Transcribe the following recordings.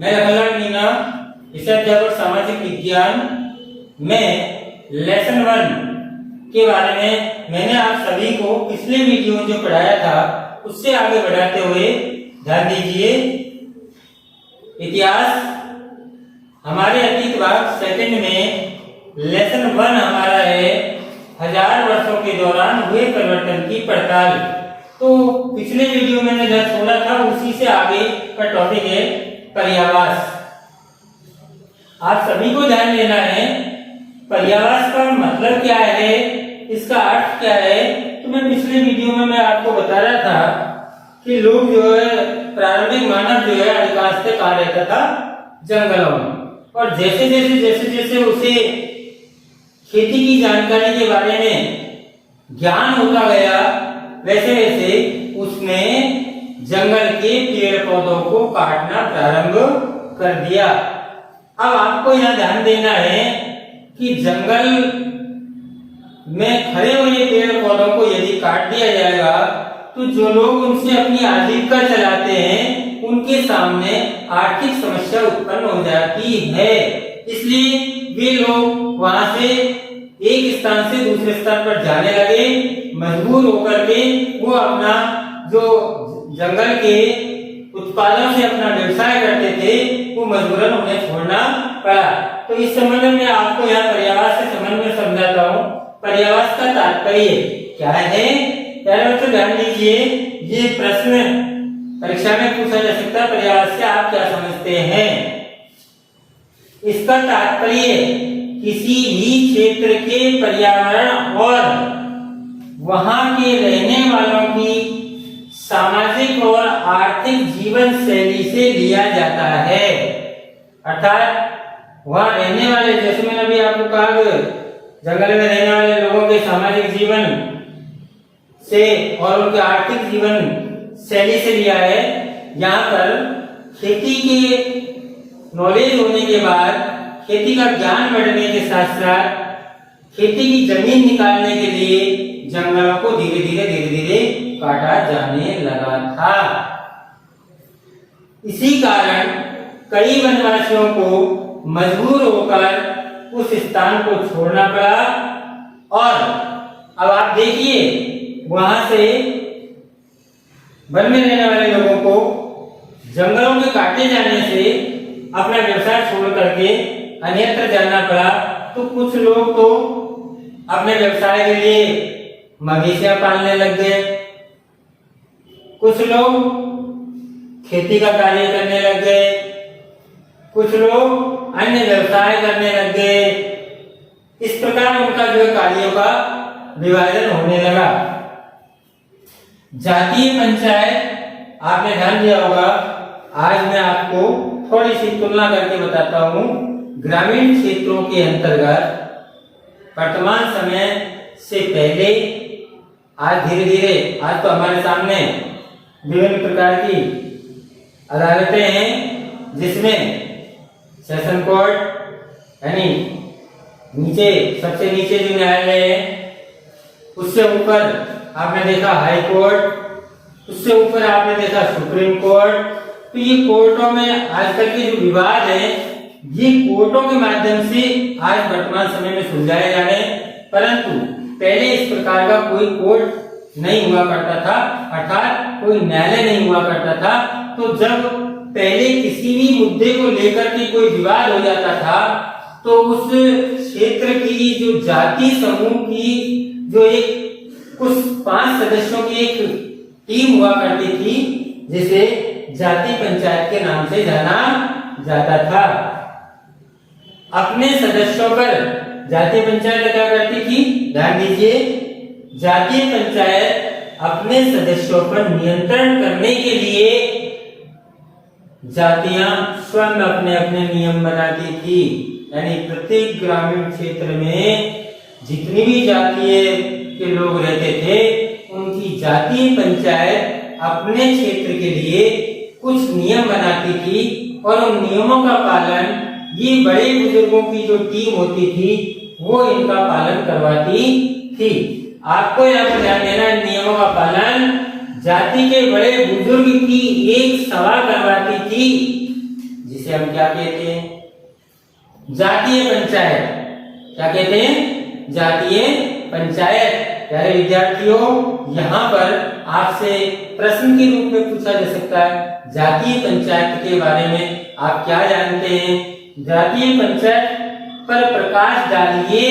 मैं लखनलाल मीना, विषय अध्यापक सामाजिक विज्ञान में लेसन 1 के बारे में मैंने आप सभी को पिछले वीडियो में जो पढ़ाया था उससे आगे बढ़ाते हुए ध्यान दीजिए। इतिहास हमारे अतीत भाग सेकंड में लेसन 1 हमारा है 1000 वर्षों के दौरान हुए परिवर्तन की पड़ताल। तो पिछले वीडियो में मैंने जहाँ छोड़ा था उसी से आगे का टॉपिक है पर्यावास। आप सभी को ध्यान देना है पर्यावास का मतलब क्या है, इसका अर्थ क्या है। तो मैं पिछले वीडियो में मैं आपको बता रहा था कि लोग जो है प्रारंभिक मानव जो है अधिकांशतः कहाँ रहता था, जंगलों में। और जैसे जैसे उसे खेती की जानकारी के बारे में ज्ञान होता गया वैसे वैसे उसने जंगल के पेड़ पौधों को काटना प्रारंभ कर दिया। अब आपको यह ध्यान देना है कि जंगल में खड़े हुए पेड़ पौधों को यदि काट दिया जाएगा तो जो लोग उनसे अपनी आजीविका चलाते हैं उनके सामने आर्थिक समस्या उत्पन्न हो जाती है। इसलिए वे लोग वहां से एक स्थान से दूसरे स्थान पर जाने लगे, मजबूर होकर के वो अपना जो जंगल के उत्पादों से अपना व्यवसाय करते थे वो मजबूरन उन्हें छोड़ना पड़ा। तो इस संबंध में आपको यहाँ पर्यावास के संबंध में समझाता हूँ। पर्यावास का तात्पर्य क्या है, प्यारे बच्चों ध्यान दीजिए। ये प्रश्न परीक्षा में पूछा जा सकता है, पर्यावास से आप क्या समझते हैं। इसका तात्पर्य किसी भी क्षेत्र के पर्यावरण और वहां के रहने वालों की सामाजिक और आर्थिक जीवन शैली से लिया जाता है। अर्थात वहां रहने वाले, जैसे मैंने अभी आपको कहा, जंगल में रहने वाले लोगों के सामाजिक जीवन से और उनके आर्थिक जीवन शैली से लिया है। यहाँ पर खेती के नॉलेज होने के बाद, खेती का ज्ञान बढ़ने के साथ साथ खेती की जमीन निकालने के लिए जंगलों को धीरे धीरे काटा जाने लगा था। इसी कारण कई वनवासियों को मजबूर होकर उस स्थान को छोड़ना पड़ा। और अब आप देखिए वहां से वन में रहने वाले लोगों को जंगलों के काटे जाने से अपना व्यवसाय छोड़ करके अन्यत्र जाना पड़ा। तो कुछ लोग तो अपने व्यवसाय के लिए मवेशियां पालने लग गए, कुछ लोग खेती का कार्य करने लग गए, कुछ लोग अन्य व्यवसाय करने लग गए। इस प्रकार उनका जो कार्यों का विभाजन होने लगा। जातीय पंचायत आपने ध्यान दिया होगा। आज मैं आपको थोड़ी सी तुलना करके बताता हूँ। ग्रामीण क्षेत्रों के अंतर्गत वर्तमान समय से पहले आज धीरे धीरे, आज तो हमारे सामने विभिन्न प्रकार की अदालतें हैं जिसमें सेशन कोर्ट यानी नीचे सबसे नीचे जो न्यायालय है, उससे ऊपर आपने देखा हाई कोर्ट, उससे ऊपर आपने देखा सुप्रीम कोर्ट। तो ये कोर्टों में आजकल के जो विवाद है ये कोर्टों के माध्यम से आज वर्तमान समय में सुलझाए जा रहे हैं। परंतु पहले इस प्रकार का कोई कोर्ट नहीं हुआ करता था, अर्थात कोई न्यायालय नहीं हुआ करता था। तो जब पहले किसी भी मुद्दे को लेकर के कोई विवाद हो जाता था तो उस क्षेत्र की जो जाति समूह की जो एक कुछ 5 सदस्यों की एक टीम हुआ करती थी जिसे जाति पंचायत के नाम से जाना जाता था। अपने सदस्यों पर जातीय पंचायत क्या करती थी, ध्यान दीजिए, जातीय पंचायत अपने सदस्यों पर नियंत्रण करने के लिए जातियां स्वयं अपने अपने नियम बनाती थी। यानी प्रत्येक ग्रामीण क्षेत्र में जितनी भी जातीय के लोग रहते थे उनकी जातीय पंचायत अपने क्षेत्र के लिए कुछ नियम बनाती थी और उन नियमों का पालन ये बड़े बुजुर्गों की जो टीम होती थी वो इनका पालन करवाती थी। आपको यहाँ पर ध्यान देना, नियमों का पालन जाति के बड़े बुजुर्ग की एक सभा करवाती थी जिसे हम क्या कहते हैं, जातीय पंचायत। क्या कहते हैं, जातीय पंचायत। प्यारे विद्यार्थियों, यहाँ पर आपसे प्रश्न के रूप में पूछा जा सकता है, जातीय पंचायत के बारे में आप क्या जानते हैं? जातीय पंचायत पर प्रकाश डालिए।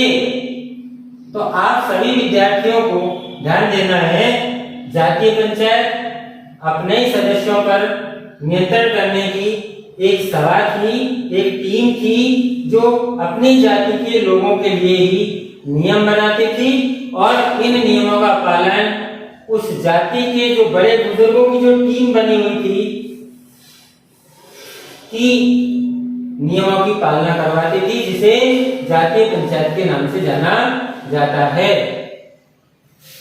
तो आप सभी विद्यार्थियों को ध्यान देना है, जातीय पंचायत अपने ही सदस्यों पर नियंत्रण करने की एक सभा थी, एक टीम थी जो अपनी जाति के लोगों के लिए ही नियम बनाती थी और इन नियमों का पालन उस जाति के जो बड़े बुजुर्गों की जो टीम बनी हुई थी कि नियमों की पालना करवाती थी, जिसे जातीय पंचायत के नाम से जाना जाता है।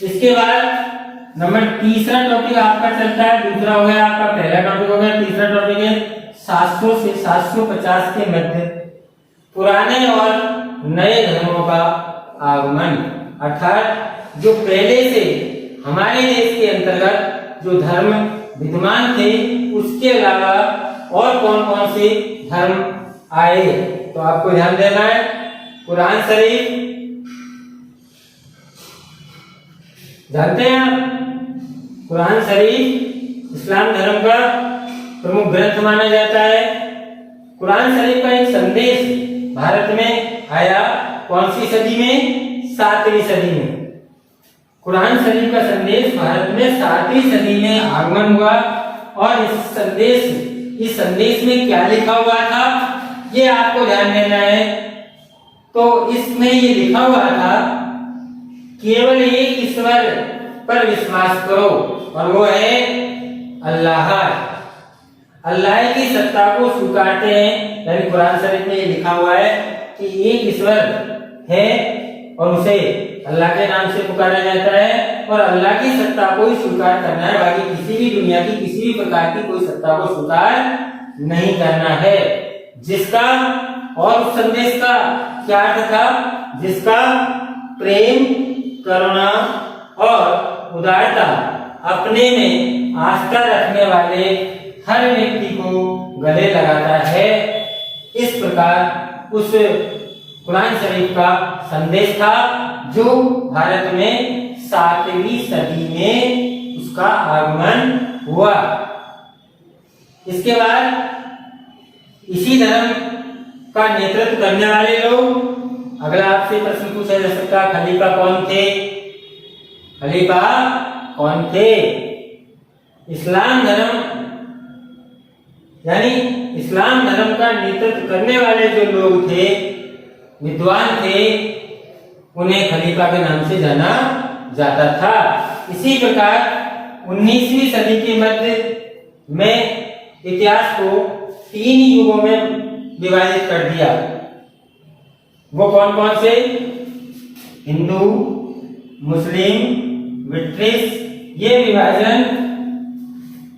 इसके बाद नंबर तीसरा टॉपिक आपका चलता है, दूसरा हो गया आपका, पहला टॉपिक हो गया, तीसरा टॉपिक है 700 से 750 के मध्य पुराने और नए धर्मों का आगमन। अर्थात जो पहले से हमारे देश के अंतर्गत जो धर्म विद्यमान थे उसके अलावा और कौन कौन से धर्म आए, तो आपको ध्यान देना है। कुरान शरीफ जानते हैं आप, कुरान शरीफ इस्लाम धर्म का प्रमुख ग्रंथ माना जाता है। कुरान शरीफ का एक संदेश भारत में आया कौन सी सदी में? 7वीं सदी में। कुरान शरीफ का संदेश भारत में 7वीं सदी में आगमन हुआ और इस संदेश में क्या लिखा हुआ था ये आपको ध्यान देना है। तो इसमें ये लिखा हुआ था, केवल एक ईश्वर पर विश्वास करो और वो है अल्लाह। अल्लाह की सत्ता को स्वीकारते हैं, यानी कुरान शरीफ में ये लिखा हुआ है कि एक ईश्वर है और उसे अल्लाह के नाम से पुकारा जाता है और अल्लाह की सत्ता को ही स्वीकार करना है, बाकी किसी भी दुनिया की किसी भी प्रकार की कोई सत्ता को स्वीकार नहीं करना है। जिसका और उस संदेश का क्या अर्थ था? जिसका प्रेम, करुणा और उदारता अपने में आस्था रखने वाले हर व्यक्ति को गले लगाता है। इस प्रकार उस कुरान शरीफ का संदेश था जो भारत में 7वीं सदी में उसका आगमन हुआ। इसके बाद इसी धर्म का नेतृत्व करने वाले लोग, अगला आपसे प्रश्न पूछा जा सकता, खलीफा कौन थे? खलीफा कौन थे? इस्लाम धर्म यानी इस्लाम धर्म का नेतृत्व करने वाले जो लोग थे, विद्वान थे, उन्हें खलीफा के नाम से जाना जाता था। इसी प्रकार 19वीं सदी के मध्य में इतिहास को 3 युगों में विभाजित कर दिया। वो कौन कौन से? हिंदू, मुस्लिम, ब्रिटिश। ये विभाजन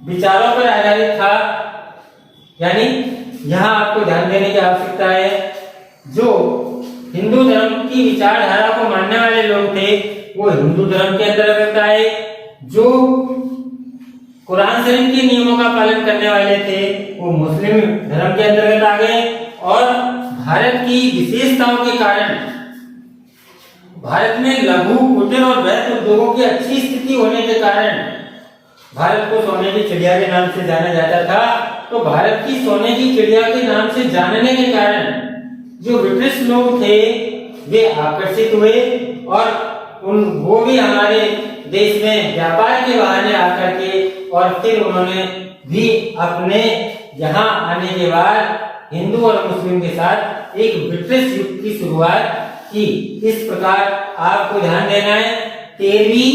विचारों पर आधारित था, यानी यहाँ आपको ध्यान देने की आवश्यकता है, जो हिंदू धर्म की विचारधारा को मानने वाले लोग थे वो हिंदू धर्म के अंतर्गत आए, जो कुरान शरीफ के नियमों का पालन करने वाले थे वो मुस्लिम धर्म के अंतर्गत आ गए। और भारत की विशेषताओं के कारण, भारत में लघु, कुटीर और वृहत उद्योगों की अच्छी स्थिति होने के कारण भारत को सोने की चिड़िया के नाम से जाना जाता था। तो भारत की सोने की चिड़िया के नाम से जानने के कारण जो ब्रिटिश लोग थे वे आकर्षित हुए और वो भी हमारे देश में व्यापार के बहाने आकर के, और फिर उन्होंने भी अपने यहाँ आने के बाद हिंदू और मुस्लिम के साथ एक ब्रिटिश युग की शुरुआत की। इस प्रकार आपको ध्यान देना है 13वीं,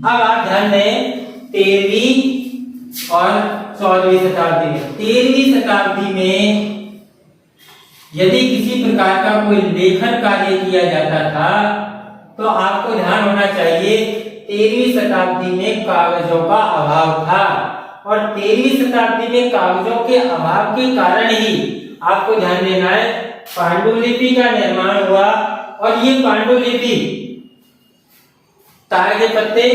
अब आप ध्यान दें 13वीं और 14वीं शताब्दी में। 13वीं शताब्दी में यदि किसी प्रकार का कोई लेखन कार्य किया जाता था तो आपको ध्यान होना चाहिए 13वीं शताब्दी में कागजों का अभाव था, और 13वीं शताब्दी में कागजों के अभाव के कारण ही आपको ध्यान देना है पांडुलिपि का निर्माण हुआ। और ये पांडुलिपि ताड़ के पत्ते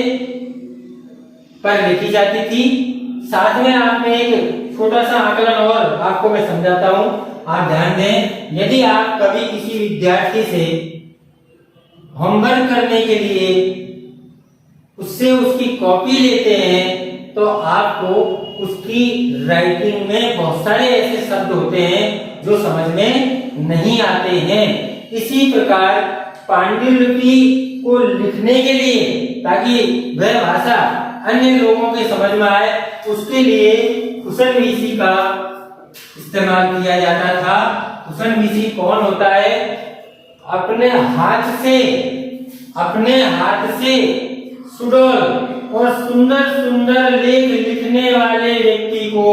पर लिखी जाती थी। साथ में आपने एक छोटा सा आकलन और आपको मैं समझाता हूं, आप ध्यान दें। यदि आप कभी किसी विद्यार्थी से होमवर्क करने के लिए उससे उसकी कॉपी लेते हैं तो आपको उसकी राइटिंग में बहुत सारे ऐसे शब्द होते हैं जो समझ में नहीं आते हैं। इसी प्रकार पांडुलिपि को लिखने के लिए, ताकि वह भाषा अन्य लोगों के समझ में आए, उसके लिए कुशनवीसी का इस्तेमाल किया जाता था। कुशनवीसी कौन होता है? अपने हाथ से सुडोल और सुंदर सुंदर लेख लिखने वाले व्यक्ति को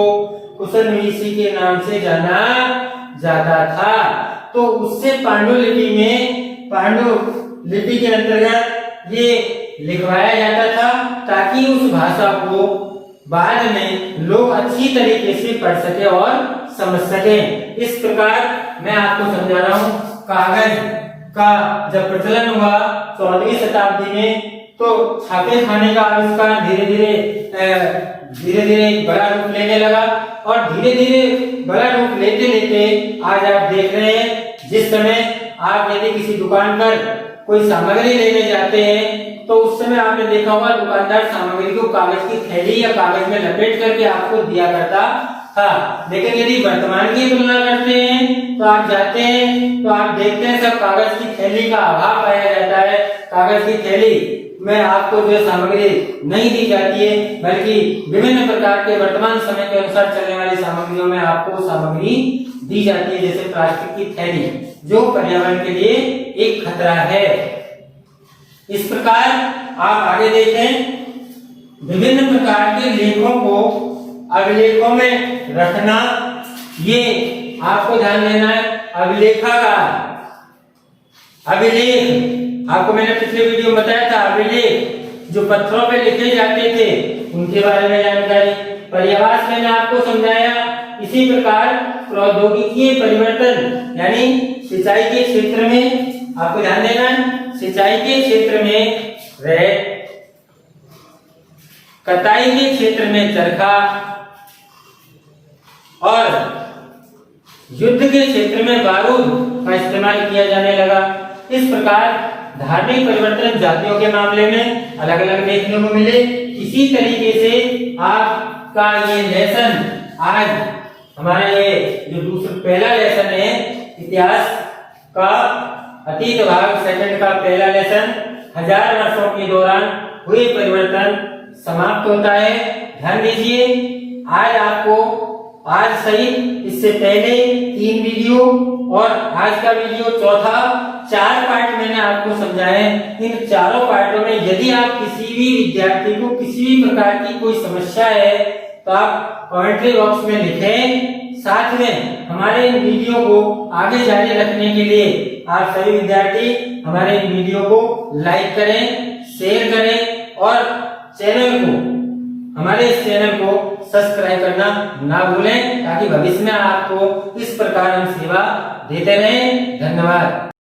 कुशनवीसी के नाम से जाना जाता था। तो उससे पांडुलिपि के अंतर्गत ये लिखवाया जाता था, ताकि उस भाषा को बाद में लोग अच्छी तरीके से पढ़ सके और समझ सके। इस प्रकार मैं आपको समझा रहा हूँ, कागज का जब प्रचलन हुआ 14वीं शताब्दी में, तो छापे खाने का आविष्कार धीरे धीरे बड़ा रूप लेने लगा, और धीरे धीरे बड़ा रूप लेते लेते आज आप देख रहे हैं, जिस समय आप यदि किसी दुकान पर कोई सामग्री लेने जाते हैं तो उस समय आपने देखा होगा दुकानदार सामग्री को कागज की थैली या कागज में लपेट करके आपको दिया करता था। लेकिन यदि वर्तमान की तुलना करते हैं तो आप जाते हैं तो आप देखते हैं सब कागज की थैली का अभाव पाया जाता है। कागज की थैली में आपको जो सामग्री नहीं दी जाती है, बल्कि विभिन्न प्रकार के वर्तमान समय के अनुसार चलने वाली सामग्रियों में आपको सामग्री दी जाती है, जैसे प्लास्टिक की थैली, जो पर्यावरण के लिए एक खतरा है। इस प्रकार आप आगे देखें, विभिन्न प्रकार के लेखों को अभिलेखों में रखना, ये आपको ध्यान देना है। अभिलेख आपको मैंने पिछले वीडियो में बताया था, अभिलेख जो पत्थरों पे लिखे जाते थे उनके बारे में जानकारी। पर्यावास मैंने आपको समझाया। इसी प्रकार प्रौद्योगिकी परिवर्तन, यानी सिंचाई के क्षेत्र में आपको ध्यान देना है, सिंचाई के क्षेत्र में रेत, कताई के क्षेत्र में चरखा और युद्ध के क्षेत्र में बारूद का इस्तेमाल किया जाने लगा। इस प्रकार धार्मिक परिवर्तन जातियों के मामले में अलग अलग देखने को मिले। इसी तरीके से आपका ये लेसन, आज हमारा ये जो पहला लेसन है इतिहास का अतीत भाग सेकंड का पहला लेसन 1000 वर्षों के दौरान हुए परिवर्तन समाप्त होता है। ध्यान दीजिए, आज सहित इससे पहले 3 वीडियो और आज का वीडियो चौथा, 4 पार्ट मैंने आपको समझाए। इन चारों पार्टों में यदि आप किसी भी विद्यार्थी को किसी भी प्रकार की कोई समस्या है तो आप कमेंट्री बॉक्स में लिखें। साथ में हमारे इन वीडियो को आगे जारी रखने के लिए आप सभी विद्यार्थी हमारे इन वीडियो को लाइक करें, शेयर करें और हमारे इस चैनल को सब्सक्राइब करना ना भूलें, ताकि भविष्य में आपको इस प्रकार हम सेवा देते रहें। धन्यवाद।